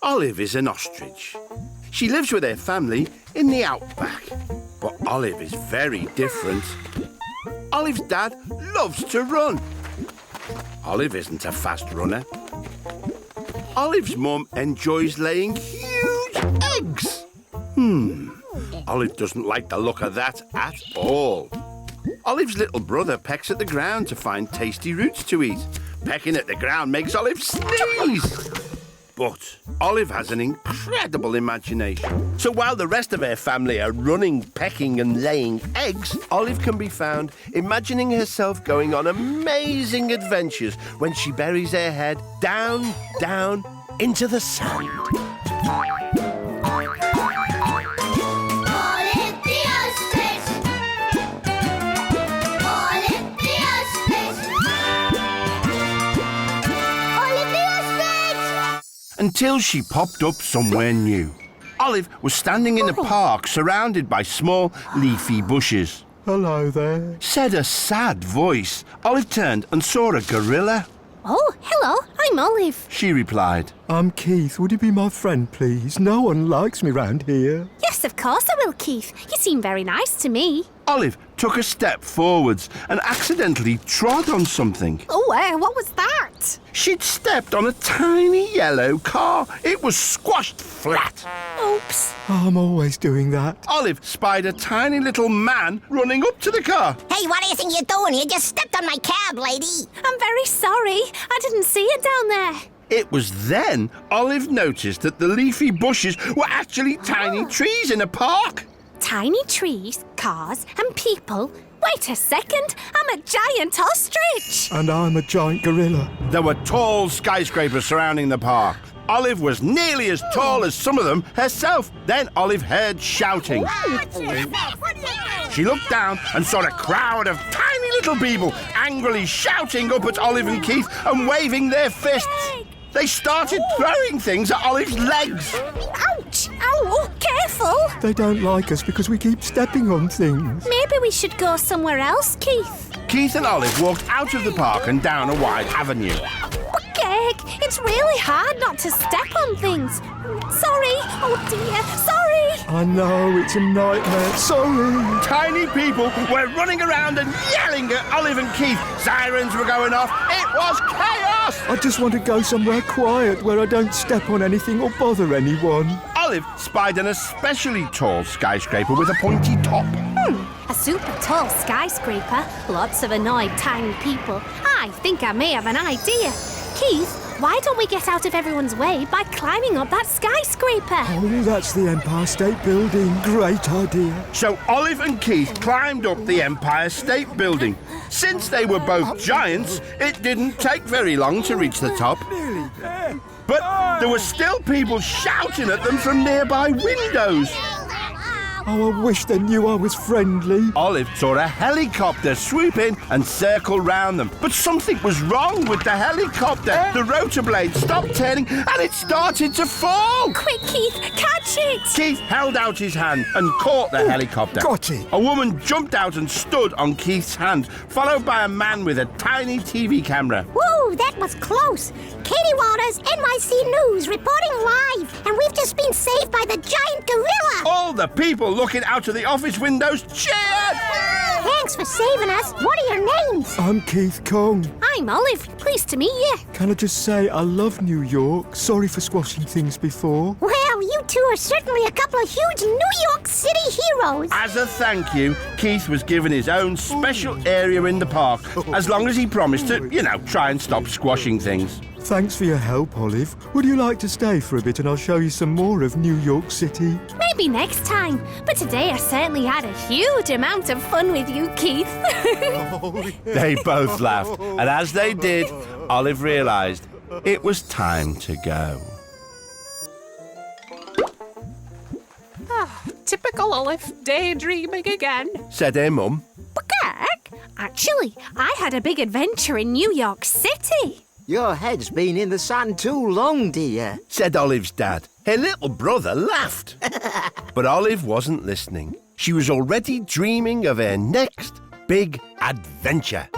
Olive is an ostrich. She lives with her family in the outback. But Olive is very different. Olive's dad loves to run. Olive isn't a fast runner. Olive's mum enjoys laying huge eggs. Olive doesn't like the look of that at all. Olive's little brother pecks at the ground to find tasty roots to eat. Pecking at the ground makes Olive sneeze. But Olive has an incredible imagination. So while the rest of her family are running, pecking and laying eggs, Olive can be found imagining herself going on amazing adventures when she buries her head down, down into the sand. Until she popped up somewhere new. Olive was standing in a park surrounded by small, leafy bushes. Hello there. Said a sad voice. Olive turned and saw a gorilla. Oh, hello, I'm Olive. She replied. I'm Keith. Would you be my friend, please? No one likes me round here. Yes, of course I will, Keith. You seem very nice to me. Olive took a step forwards and accidentally trod on something. Oh, what was that? She'd stepped on a tiny yellow car. It was squashed flat. Oops. I'm always doing that. Olive spied a tiny little man running up to the car. Hey, what do you think you're doing? You just stepped on my cab, lady. I'm very sorry. I didn't see it down there. It was then Olive noticed that the leafy bushes were actually tiny trees in a park. Tiny trees, cars and people. Wait a second, I'm a giant ostrich. And I'm a giant gorilla. There were tall skyscrapers surrounding the park. Olive was nearly as tall as some of them herself. Then Olive heard shouting. She looked down and saw a crowd of tiny little people angrily shouting up at Olive and Keith and waving their fists. They started throwing things at Olive's legs. Ouch! Ow! Careful! They don't like us because we keep stepping on things. Maybe we should go somewhere else, Keith. Keith and Olive walked out of the park and down a wide avenue. Geg, it's really hard not to step on things. Sorry. Oh dear, sorry. I know, it's a nightmare. Sorry. Tiny people were running around and yelling at Olive and Keith. Sirens were going off. It was chaos. I just want to go somewhere quiet where I don't step on anything or bother anyone. Olive spied an especially tall skyscraper with a pointy top. A super tall skyscraper, lots of annoyed tiny people. I think I may have an idea. Keith, why don't we get out of everyone's way by climbing up that skyscraper? Oh, that's the Empire State Building. Great idea. So Olive and Keith climbed up the Empire State Building. Since they were both giants, it didn't take very long to reach the top. But there were still people shouting at them from nearby windows. Oh, I wish they knew I was friendly. Olive saw a helicopter swoop in and circle round them. But something was wrong with the helicopter. The rotor blade stopped turning and it started to fall. Quick, Keith, catch it! Keith held out his hand and caught the helicopter. Got it. A woman jumped out and stood on Keith's hand, followed by a man with a tiny TV camera. Whoa, that was close. Katie Waters, NYC News, reporting live. And we've just been saved by the giant gorilla. All the people looking out of the office windows cheered. Thanks for saving us. What are your names? I'm Keith Kong. I'm Olive. Pleased to meet you. Can I just say I love New York? Sorry for squashing things before. Well, you two are certainly a couple of huge New York City heroes. As a thank you, Keith was given his own special area in the park, as long as he promised to, try and stop squashing things. Thanks for your help, Olive. Would you like to stay for a bit and I'll show you some more of New York City? Maybe next time. But today I certainly had a huge amount of fun with you, Keith. They both laughed, and as they did, Olive realised it was time to go. Typical Olive, daydreaming again. Said her mum. Gag, actually, I had a big adventure in New York City. Your head's been in the sand too long, dear. Said Olive's dad. Her little brother laughed. But Olive wasn't listening. She was already dreaming of her next big adventure.